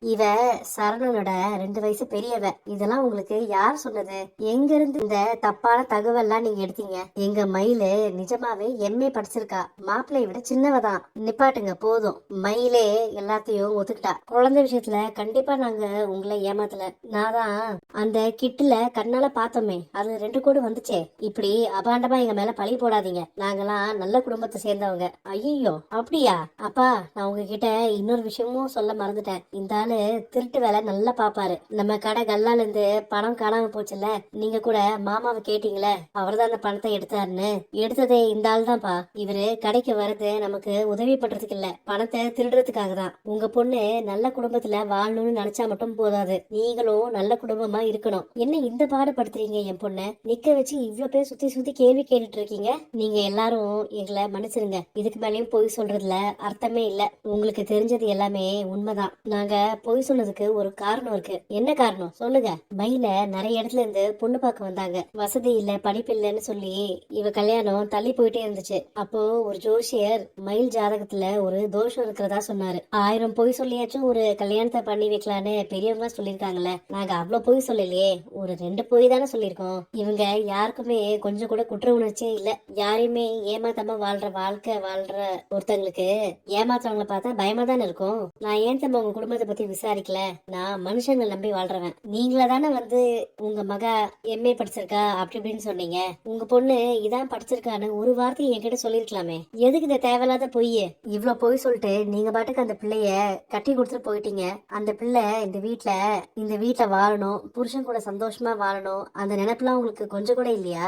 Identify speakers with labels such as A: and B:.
A: இவ சரவணனோட 2 வயசு பெரியவ. இதெல்லாம் உங்களுக்கு யார் சொன்னது? எங்க இருந்து இந்த தப்பான தகவல்லாம் நீங்க எடுத்தீங்க? எங்க மயிலு நிஜமாவே எம்ஏ படிச்சிருக்கா. மாப்பிள்ளைய விட சின்னவதான். நிப்பாட்டுங்க போதும். மயிலே எல்லாத்தையும் ஒத்துக்கிட்டா. குழந்தை விஷயத்துல கண்டிப்பா நாங்க உங்களை ஏமாத்தல. நான் தான் அந்த கிட்டுல கண்ணால பார்த்தோமே, அது 2 கோடு வந்துச்சே. இப்படி அபாண்டமா எங்க மேல பழி போடாதீங்க. நாங்கெல்லாம் நல்ல குடும்பத்தை சேர்ந்தவங்க. ஐயோ அப்படியா? அப்பா, நான் உங்ககிட்ட இன்னொரு விஷயமும் சொல்ல மறந்துட்டேன். இந்த ஆளு திருட்டு வேலை நல்லா பாப்பாரு. நம்ம கடை கல்லால இருந்து பணம் காணாம போச்சுல்ல, நீங்க கூட மாமாவை கேட்டீங்களே, அவர்தான் அந்த பணத்தை எடுத்தாருன்னு. எடுத்ததே இந்த ஆள் தான்ப்பா. இவரு கடைக்கு வர்றது நமக்கு உதவி பண்றதுக்கு இல்ல, பணத்தை திருடுறதுக்காக தான். உங்க பொண்ணு நல்ல குடும்பத்துல வாழணும்னு நினைச்சா மட்டும் போதாது, நீங்களும் நல்ல குடும்பமா இருக்கணும். என்ன இந்த பாடுபடுத்துறீங்க என் பொண்ணு? நிக்க வச்சு இவ்வளவு பேர் சுத்தி சுத்தி கேள்வி கேட்டுட்டு இருக்கீங்க. நீங்க எல்லாரும் எங்களை மன்னிச்சிருங்க. இதுக்கு மேலேயும் பொய் சொல்றதுல அர்த்தமே இல்ல. உங்களுக்கு தெரிஞ்சது எல்லாமே உண்மைதான். நாங்க பொய் சொன்னதுக்கு ஒரு காரணம் இருக்கு. என்ன காரணம் சொல்லுங்க. மயில நிறைய இடத்துல இருந்து பொண்ணு பார்க்க வந்தாங்க. வசதி இல்ல, படிப்பு இல்லன்னு சொல்லி இவ கல்யாணம் தள்ளி போயிட்டே இருந்துச்சு. அப்போ ஒரு ஜோசியர் மயில் ஜாதகத்துல ஒரு தோஷம் இருக்கிறதா சொன்னாரு. 1000 பொய் சொல்லியாச்சும் ஒரு கல்யாணத்தை பண்ணி வைக்கலான்னு பெரியவங்க சொல்லிருக்காங்கல்ல. நாங்க அவ்வளவு பொய் சொல்லலையே, ஒரு 2 பொய் தானே சொல்லிருக்கோம். இவங்க யாருக்குமே கொஞ்சம் கூட குற்ற உணர்ச்சியே இல்ல. யாரையுமே ஏமாத்தாம வாழ்க்கை வாழ்ற ஒருத்தங்களுக்கு ஏமாத்துறவங்களை பார்த்தா பயமா தானே இருக்கும். நான் ஏன் தம்பி உங்க குடும்பத்தை பத்தி விசாரிக்கல? நான் மனுஷங்களை நம்பி வாழ்றவன். நீங்கள தானே வந்து உங்க மக எம்ஏ படிச்சிருக்கா அப்படி இப்படின்னு சொன்னீங்க. உங்க பொண்ணு இதான் படிச்சிருக்கான்னு ஒரு வார்த்தை என்கிட்ட சொல்லிருக்கலாமே. எதுக்கு இந்த தேவையில்லாத பொய்? இவ்வளவு பொய் சொல்லிட்டு நீங்க பாட்டுக்கு அந்த பிள்ளைய கட்டி கொடுத்துட்டு போயிட்டீங்க. அந்த பிள்ளை இந்த வீட்டுல வாழணும், புருஷன் கூட சந்தோஷமா வாழணும், அந்த நினைப்புலாம் உங்களுக்கு கொஞ்சம் கூட இல்லையா?